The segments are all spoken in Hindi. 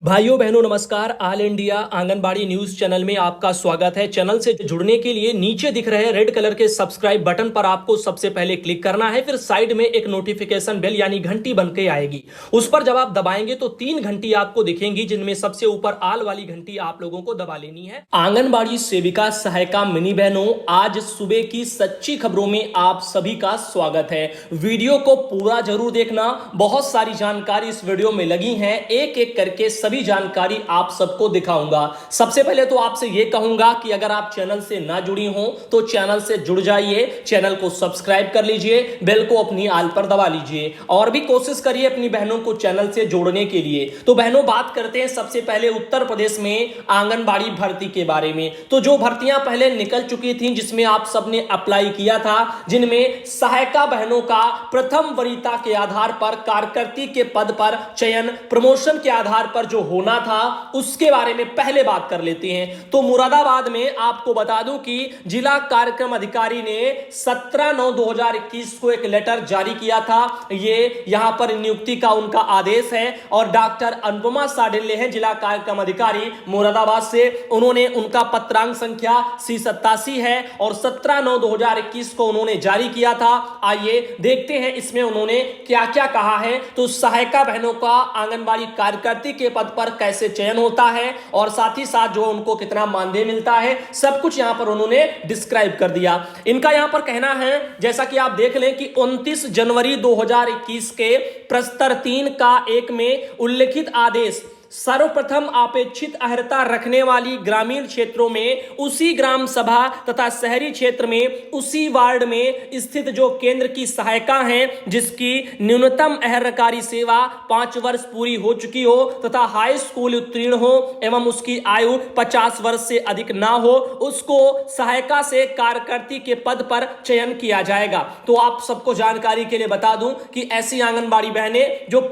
भाइयों बहनों नमस्कार। All India anganwadi news channel में आपका स्वागत है। चैनल से जुड़ने के लिए नीचे दिख रहे रेड कलर के सब्सक्राइब बटन पर आपको सबसे पहले क्लिक करना है। फिर साइड में एक नोटिफिकेशन बेल यानी घंटी बन के आएगी, उस पर जब आप दबाएंगे तो 3 घंटी आपको दिखेंगी, जिनमें सबसे ऊपर आल वाली घंटी आप लोगों को दबा लेनी है। आंगनबाड़ी सेविका सहायिका मिनी बहनों, आज सुबह की सच्ची खबरों में आप सभी का स्वागत है। वीडियो को पूरा जरूर देखना, बहुत सारी जानकारी इस वीडियो में लगी है। एक एक करके सभी जानकारी आप सबको दिखाऊंगा। सबसे पहले तो आपसे यह कहूंगा कि अगर आप चैनल से ना जुड़ी हो तो चैनल से जुड़ जाइए, चैनल को सब्सक्राइब कर लीजिए, बेल को अपनी आल पर दबा लीजिए और भी कोशिश करिए अपनी बहनों को चैनल से जोड़ने के लिए। तो बहनों, बात करते हैं सबसे पहले उत्तर प्रदेश में आंगनबाड़ी भर्ती के बारे में। तो जो भर्तियां पहले निकल चुकी थी, जिसमें आप सबने अप्लाई किया था, जिनमें सहायिका बहनों का प्रथम वरीयता के आधार पर कार्यकर्ती के पद पर चयन प्रमोशन के आधार पर जो होना था, उसके बारे में पहले बात कर लेते हैं। तो मुरादाबाद में आपको बता दूं कि जिला कार्यक्रम अधिकारी ने 17/9/2021 को एक लेटर जारी किया था। ये यहां पर नियुक्ति का उनका आदेश है और डॉक्टर अनुपमा साडिल्य है जिला कार्यक्रम अधिकारी मुरादाबाद से। उन्होंने उनका पत्रांक संख्या C87 है और 17/9/2021 को उन्होंने जारी किया था। आइए देखते हैं इसमें उन्होंने क्या क्या कहा है। तो सहायिका बहनों का आंगनबाड़ी कार्यकर्ती के पद पर कैसे चयन होता है और साथ ही साथ जो उनको कितना मानदेय मिलता है, सब कुछ यहां पर उन्होंने डिस्क्राइब कर दिया। इनका यहां पर कहना है, जैसा कि आप देख लें, कि 29 जनवरी 2021 के प्रस्तर 3 का 1 में उल्लिखित आदेश सर्वप्रथम अपेक्षित अर्हता रखने वाली ग्रामीण क्षेत्रों में उसी ग्राम सभा तथा शहरी क्षेत्र में उसी वार्ड में स्थित जो केंद्र की सहायिका हैं, जिसकी न्यूनतम अहर्यकारी सेवा 5 वर्ष पूरी हो चुकी हो तथा हाई स्कूल उत्तीर्ण हो एवं उसकी आयु 50 वर्ष से अधिक ना हो, उसको सहायिका से कार्यकर्ती के पद पर चयन किया जाएगा। तो आप सबको जानकारी के लिए बता दूं कि ऐसी आंगनबाड़ी बहनें जो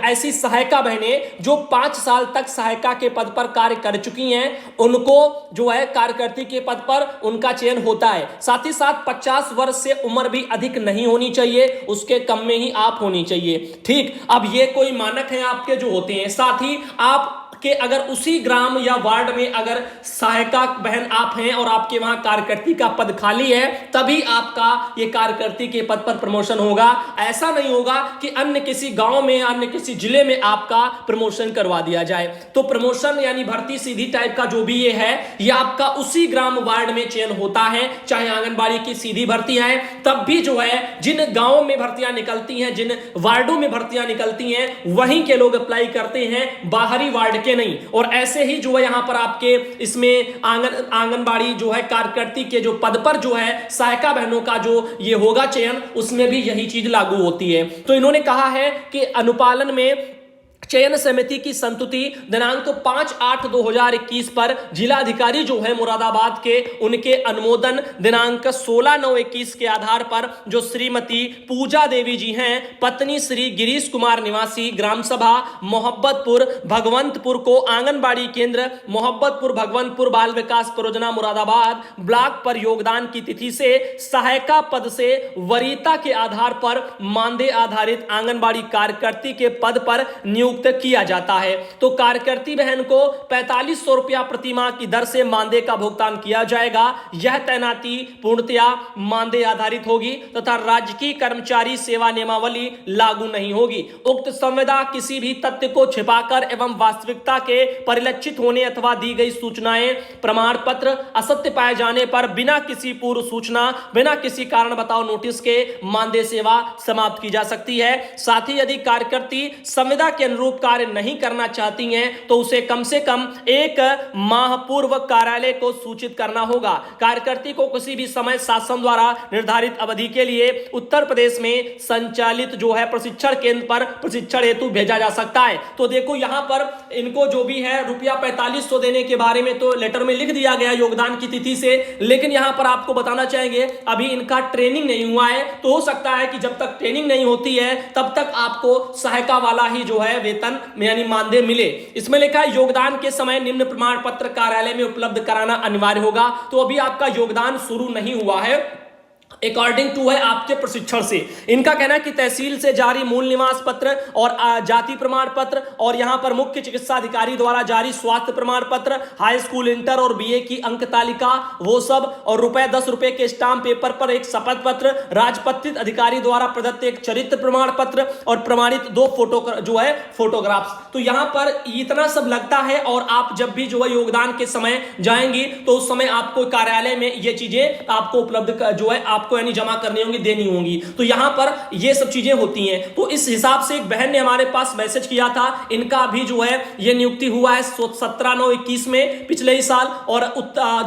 ऐसी सहायिका बहनें जो 5 साल तक सहायिका के पद पर कार्य कर चुकी हैं, उनको जो है कार्यकर्ती के पद पर उनका चयन होता है। साथ ही साथ 50 वर्ष से उम्र भी अधिक नहीं होनी चाहिए, उसके कम में ही आप होनी चाहिए। ठीक, अब ये कोई मानक है आपके जो होते हैं। साथ ही आप कि अगर उसी ग्राम या वार्ड में अगर सहायिका बहन आप हैं और आपके वहां कार्यकर्ती का पद खाली है, तभी आपका ये कार्यकर्ती के पद पर प्रमोशन होगा। ऐसा नहीं होगा कि अन्य किसी गांव में, अन्य किसी जिले में आपका प्रमोशन करवा दिया जाए। तो प्रमोशन यानी भर्ती सीधी टाइप का जो भी ये है, ये आपका उसी ग्राम वार्ड में चयन होता है। चाहे आंगनबाड़ी की सीधी भर्ती है, तब भी जो है जिन गांवों में भर्तियां निकलती हैं, जिन वार्डों में भर्तियां निकलती हैं, वहीं के लोग अप्लाई करते हैं, बाहरी वार्ड नहीं। और ऐसे ही जो है यहां पर आपके इसमें आंगनबाड़ी जो है कार्यकर्ती के जो पद पर जो है सहायिका बहनों का जो ये होगा चयन, उसमें भी यही चीज लागू होती है। तो इन्होंने कहा है कि अनुपालन में चयन समिति की संस्तुति दिनांक 5/8/2021 पर जिलाधिकारी जो है मुरादाबाद के, उनके अनुमोदन दिनांक 16/9/21 के आधार पर जो श्रीमती पूजा देवी जी हैं, पत्नी श्री गिरीश कुमार निवासी, ग्राम सभा मोहब्बतपुर भगवंतपुर को आंगनबाड़ी केंद्र मोहब्बतपुर भगवंतपुर बाल विकास परियोजना मुरादाबाद ब्लॉक पर योगदान की तिथि से सहायिका पद से वरीयता के आधार पर मानदेय आधारित आंगनबाड़ी कार्यकर्ती के पद पर नियुक्त किया जाता है। तो कार्यकर्ती बहन को 4500 रुपया प्रतिमाह की दर से मानदेय का भुगतान किया जाएगा। यह तैनाती पूर्णतया मानदेय आधारित होगी तथा राजकीय कर्मचारी सेवा नियमावली लागू नहीं होगी। उक्त संविदा किसी भी तथ्य को छिपाकर एवं वास्तविकता के परिलक्षित होने अथवा दी गई सूचनाएं प्रमाण पत्र असत्य पाए जाने पर बिना किसी पूर्व सूचना, बिना किसी कारण बताओ नोटिस के मानदेय सेवा समाप्त की जा सकती है। साथ ही यदि कार्यकर्ती संविदा के अनुरूप कार्य नहीं करना चाहती हैं, तो उसे कम से कम 1 माह पूर्व कार्यालय को सूचित करना होगा। कार्यकर्ती को किसी भी समय शासन द्वारा निर्धारित अवधि के लिए उत्तर प्रदेश में संचालित जो है प्रशिक्षण केंद्र पर प्रशिक्षण हेतु भेजा जा सकता है। तो देखो यहां पर इनको जो भी है रुपया 4500 देने के बारे में तो लेटर में लिख दिया गया योगदान की तिथि से, लेकिन यहां पर आपको बताना चाहेंगे अभी इनका ट्रेनिंग नहीं हुआ है। तो हो सकता है कि जब तक ट्रेनिंग नहीं होती है तब तक आपको सहायिका वाला ही जो है वेतन यानी मानदेय मिले। इसमें लिखा है योगदान के समय निम्न प्रमाण पत्र कार्यालय में उपलब्ध कराना अनिवार्य होगा। तो अभी आपका योगदान शुरू नहीं हुआ है, अकॉर्डिंग टू है आपके प्रशिक्षण से। इनका कहना है कि तहसील से जारी मूल निवास पत्र और जाति प्रमाण पत्र और यहां पर मुख्य चिकित्सा अधिकारी द्वारा जारी स्वास्थ्य प्रमाण पत्र, हाई स्कूल, इंटर और बीए की अंक तालिका, वो सब, और ₹10 के स्टाम्प पेपर पर एक शपथ पत्र, राजपत्रित अधिकारी द्वारा प्रदत्त एक चरित्र प्रमाण पत्र और प्रमाणित 2 फोटो जो है फोटोग्राफ्स। तो यहां पर इतना सब लगता है और आप जब भी जो है योगदान के समय जाएंगी तो उस समय आपको कार्यालय में ये चीजें आपको उपलब्ध जो है आपको यानी जमा करनी होंगी, देनी होंगी। तो यहां पर ये सब चीजें होती हैं। तो इस हिसाब से एक बहन ने हमारे पास मैसेज किया था, इनका भी जो है ये नियुक्ति हुआ है 17/9/21 में पिछले ही साल, और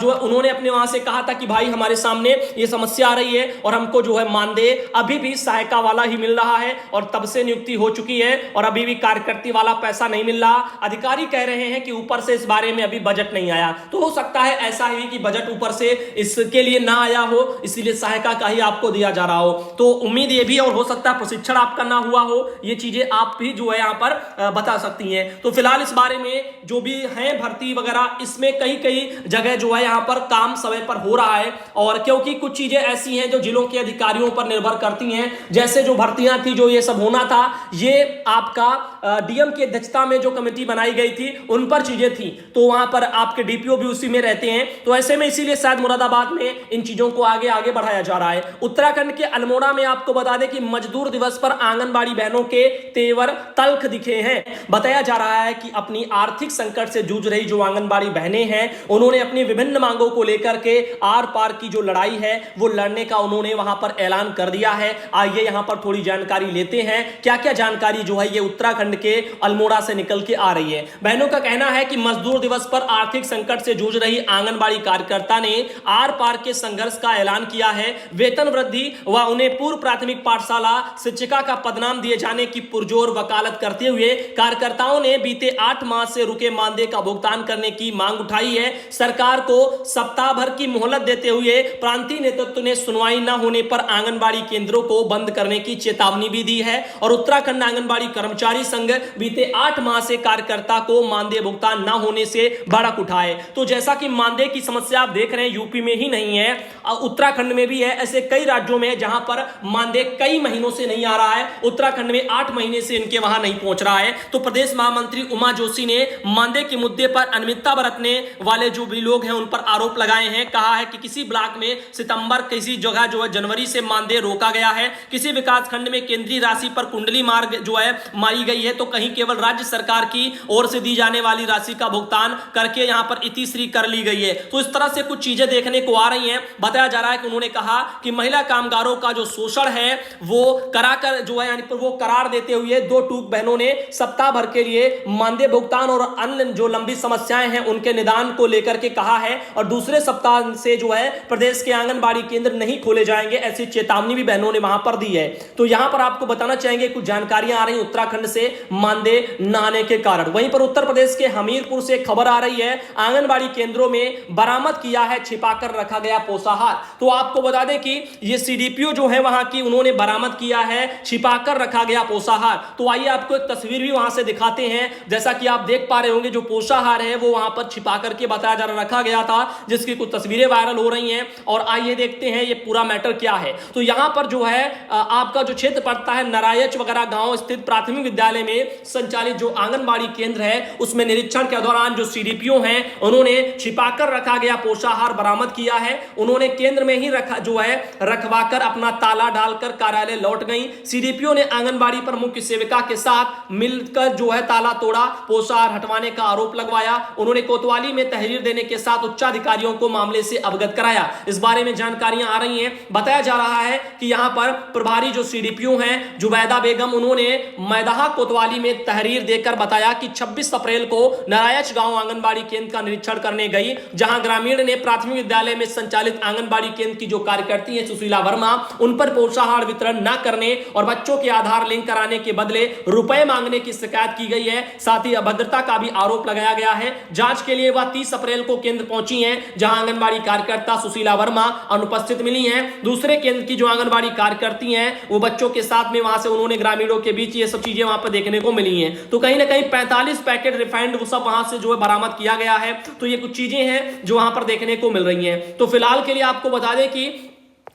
जो है उन्होंने अपने वहां से कहा था कि भाई हमारे सामने ये समस्या आ रही है और हमको जो है मानदेय अभी भी सहायिका वाला ही मिल रहा है और तब से नियुक्ति हो चुकी है और अभी भी कार्यकर्ती वाला पैसा नहीं मिल रहा। अधिकारी कह रहे हैं कि ऊपर से इस बारे में अभी बजट नहीं आया। तो हो सकता है ऐसा ही कि बजट ऊपर से इसके लिए ना आया हो, इसीलिए सहायिका का ही आपको दिया जा रहा हो। तो उम्मीद ये भी, और हो सकता है प्रशिक्षण आपका ना हुआ हो, ये चीजें आप भी जो है यहां पर बता सकती हैं। तो फिलहाल इस बारे में जो भी है भर्ती वगैरह, इसमें कई जगह जो है यहां पर काम समय पर हो रहा है, और क्योंकि कुछ चीजें ऐसी हैं जो जिलों के अधिकारियों पर निर्भर करती हैं। जैसे जो भर्तियां थी, जो ये सब होना था, ये आपका डीएम की अध्यक्षता में जो कमेटी बनाई गई थी उन पर चीजें थी, तो वहां पर आपके डीपीओ भी उसी में रहते हैं। तो ऐसे में इसीलिए शायद मुरादाबाद में इन चीजों को आगे बढ़ाया जा रहा है। उत्तराखंड के अल्मोड़ा में आपको बता दें कि मजदूर दिवस पर आंगनबाड़ी बहनों के तेवर तल्ख दिखे हैं। बताया जा रहा है कि अपनी आर्थिक संकट से जूझ रही जो आंगनबाड़ी बहनें हैं, उन्होंने अपनी विभिन्न मांगों को लेकर के आर पार की जो लड़ाई है वो लड़ने का उन्होंने वहां पर ऐलान कर दिया है। आइए यहां पर थोड़ी जानकारी लेते हैं, क्या क्या जानकारी जो है ये उत्तराखंड के अल्मोड़ा से निकल के आ रही है। बहनों का कहना है कि मजदूर दिवस पर आर्थिक संकट से जूझ रही आंगनबाड़ी कार्यकर्ता ने आर पार के संघर्ष का ऐलान किया है। वेतन वृद्धि व उन्हें पूर्व प्राथमिक पाठशाला शिक्षिका का पदनाम दिए जाने की पुरजोर वकालत करते हुए कार्यकर्ताओं ने बीते 8 माह से रुके मानदेय का भुगतान करने की मांग उठाई है। सरकार को सप्ताह भर की मोहलत देते हुए प्रांतीय नेतृत्व ने सुनवाई न होने पर आंगनबाड़ी केंद्रों को बंद करने की चेतावनी भी दी है। और उत्तराखंड आंगनबाड़ी कर्मचारी संघ बीते 8 माह से कार्यकर्ता को मानदेय भुगतान न होने से भड़क उठाए। तो जैसा कि मानदेय की समस्या आप देख रहे हैं, यूपी में ही नहीं है, उत्तराखंड में भी है। ऐसे कई राज्यों में जहां पर मानदेय कई महीनों से नहीं आ रहा है, उत्तराखंड में 8 महीने से इनके वहां नहीं पहुंच रहा है। तो प्रदेश महामंत्री उमा जोशी ने मानदेय के मुद्दे पर अनियमितता बरतने वाले जो भी लोग हैं उन पर आरोप लगाए हैं। कहा है कि किसी ब्लॉक में सितंबर, किसी जगह जो है जनवरी से मानदेय रोका गया है, किसी विकास खंड में केंद्रीय राशि पर कुंडली मार्ग जो है मारी गई है, तो कहीं केवल राज्य सरकार की ओर से दी जाने वाली राशि का भुगतान करके यहां पर इतिश्री कर ली गई है। तो इस तरह से कुछ चीजें देखने को आ रही हैं। बताया जा रहा है कि उन्होंने कहा कि महिला कामगारों का जो शोषण है वो कराकर जो है यानी वो करार देते हुए 2 टूक बहनों ने सप्ताह भर के लिए मानदेय भुगतान और अन्य जो लंबी समस्याएं हैं उनके निदान को लेकर के कहा है। और दूसरे सप्ताह से जो है प्रदेश के आंगनबाड़ी केंद्र नहीं खोले जाएंगे, ऐसी चेतावनी भी बहनों ने वहां पर दी है। तो यहां पर आपको बताना चाहेंगे कुछ जानकारियां आ रही उत्तराखंड से मानदेय न आने के कारण। वहीं पर उत्तर प्रदेश के हमीरपुर से खबर आ रही है, आंगनबाड़ी केंद्रों में बरामद किया है छिपाकर रखा गया पोषाहार। तो आपको बता दें कि ये सीडीपीओ जो है वहां की, उन्होंने बरामद किया है छिपाकर रखा गया पोषाहार। तो आइए आपको एक तस्वीर भी वहां से दिखाते हैं। जैसा कि आप देख पा रहे होंगे, जो पोषाहार है वो वहां पर छिपा करके बताया जा रहा रखा गया था, जिसकी कुछ तस्वीरें वायरल हो रही हैं। और आइए देखते हैं ये पूरा मैटर क्या है। तो यहां पर जो है आपका जो क्षेत्र पड़ता है नारायच वगैरह गांव स्थित प्राथमिक विद्यालय में संचालित जो आंगनबाड़ी केंद्र है, उसमें निरीक्षण के दौरान जो सीडीपीओ हैं उन्होंने छिपाकर रखा गया पोषाहार बरामद किया है। उन्होंने केंद्र में ही रखा जो है रखवाकर अपना ताला डालकर कार्यालय लौट गई। सीडीपीओ ने आंगनबाड़ी पर मुख्य सेविका के साथ मिलकर जो है ताला तोड़ा, पोषाहार हटवाने का आरोप लगवाया। उन्होंने कोतवाली में तहरीर देने के साथ उच्चाधिकारियों को मामले से अवगत कराया। इस बारे में जानकारियां आ रही हैं। बताया जा रहा है कि यहां पर प्रभारी जो सीडीपीओ हैं जुबैदा बेगम, उन्होंने मैदाहा कोतवाली में तहरीर देकर बताया कि 26 अप्रैल को नारायच गांव आंगनबाड़ी केंद्र का निरीक्षण करने गई, जहां ग्रामीण ने प्राथमिक विद्यालय में संचालित आंगनबाड़ी केंद्र की जो कार्यकर्ती है सुशीला वर्मा, उन पर पोषाहार वितरण न करने और बच्चों के आधार लिंक कराने के बदले रुपए मांगने की शिकायत की गई है। साथ ही अभद्रता का भी आरोप लगाया गया है। जांच के लिए वह 30 अप्रैल को केंद्र पहुंची हैं, जहां आंगनबाड़ी कार्यकर्ता सुशीला वर्मा अनुपस्थित मिली हैं। दूसरे केंद्र की जो आंगनबाड़ी कार्यकर्ती हैं वो बच्चों के साथ में वहां से उन्होंने ग्रामीणों के बीच ये सब चीजें वहां पर देखने को मिली हैं। तो कहीं ना कहीं 45 पैकेट रिफाइंड वो सब वहां से जो है बरामद किया गया है। तो ये कुछ चीजें हैं जो वहां पर देखने को मिल रही हैं। तो फिलहाल के लिए आपको बता दें कि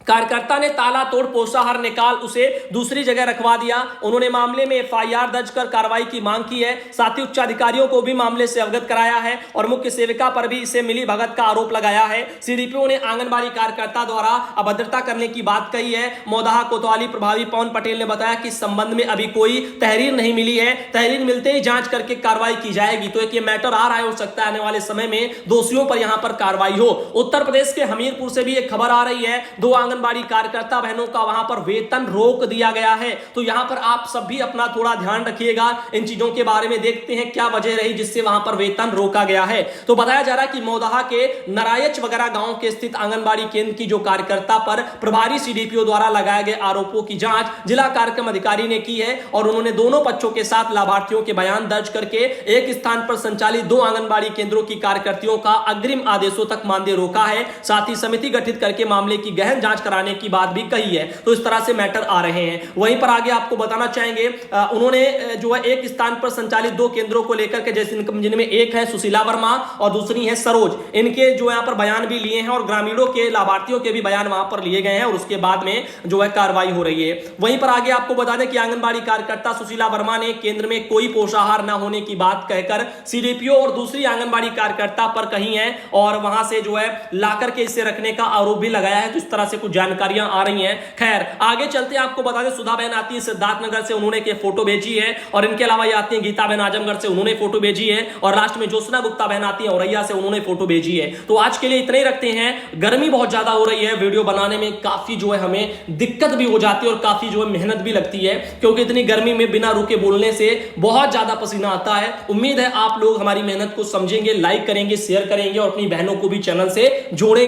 कार्यकर्ता ने ताला तोड़ पोषाहार निकाल उसे दूसरी जगह रखवा दिया। उन्होंने मामले में एफआईआर दर्ज कर कार्रवाई की मांग की है। साथ ही उच्च अधिकारियों को भी मामले से अवगत कराया है और मुख्य सेविका पर भी इसे मिली भगत का आरोप लगाया है। सीडीपीओ ने आंगनबाड़ी कार्यकर्ता द्वारा अभद्रता करने की बात कही है। मौदाहा कोतवाली प्रभारी पवन पटेल ने बताया कि इस संबंध में अभी कोई तहरीर नहीं मिली है, तहरीर मिलते ही जांच करके कार्रवाई की जाएगी। तो एक ये मैटर आ रहा है, हो सकता है आने वाले समय में दोषियों पर यहां पर कार्रवाई हो। उत्तर प्रदेश के हमीरपुर से भी एक खबर आ रही है, 2 आंगनबाड़ी कार्यकर्ता बहनों का वहां पर वेतन रोक दिया गया है। तो यहां पर आप सब भी अपना थोड़ा ध्यान रखिएगा, इन चीजों के बारे में देखते हैं क्या वजह रही जिससे वहां पर वेतन रोका गया है। तो बताया जा रहा है कि मौदाहा के नारायच वगैरह गांव के स्थित आंगनबाड़ी केंद्र की जो कार्यकर्ता पर प्रभारी सीडीपीओ द्वारा लगाए गए आरोपों की जांच जिला कार्यक्रम अधिकारी ने की है और उन्होंने दोनों पक्षों के साथ लाभार्थियों के बयान दर्ज करके एक स्थान पर संचालित 2 आंगनबाड़ी केंद्रों की कार्यकर्तियों का अग्रिम आदेशों तक मानदेय रोका है। साथ ही समिति गठित करके मामले की गहन जांच कराने की बात भी कही है। तो इस तरह से मैटर आ रहे हैं। वहीं पर आगे आपको बताना चाहेंगे, उन्होंने जो है एक स्थान पर संचालित 2 केंद्रों को लेकर के, जैसे जिनमें एक है सुशीला वर्मा और दूसरी है सरोज, इनके जो यहां पर बयान भी लिए हैं और ग्रामीणों के लाभार्थियों के भी बयान वहां पर लिए गए हैं और उसके बाद में जो है कार्रवाई हो रही है। वहीं पर आगे आपको बता दें कि आंगनबाड़ी कार्यकर्ता सुशीला वर्मा ने केंद्र में कोई पोषाहार न होने की बात कहकर सीडीपीओ और दूसरी आंगनबाड़ी कार्यकर्ता पर कही है और वहां से जो है लाकर के इसे रखने का आरोप भी लगाया है। तो इस तरह से कुछ जानकारियां आ रही हैं। खैर आगे चलते हैं, आपको बता दें सुधा बहन आती है सिद्धार्थनगर से, उन्होंने के फोटो भेजी है और इनके अलावा ये आती है गीता बहन आजमगढ़ से, उन्होंने फोटो भेजी है और लास्ट में ज्योत्सना गुप्ता बहन आती है औरैया से, उन्होंने फोटो भेजी है। तो आज के लिए इतना ही रखते हैं। गर्मी बहुत ज्यादा हो रही है, वीडियो बनाने में काफी जो है हमें दिक्कत भी हो जाती है और काफी जो है मेहनत भी लगती है, क्योंकि इतनी गर्मी में बिना रुके बोलने से बहुत ज्यादा पसीना आता है। उम्मीद है आप लोग हमारी मेहनत को समझेंगे, लाइक करेंगे, शेयर करेंगे और अपनी बहनों को भी चैनल से जोड़ेंगे।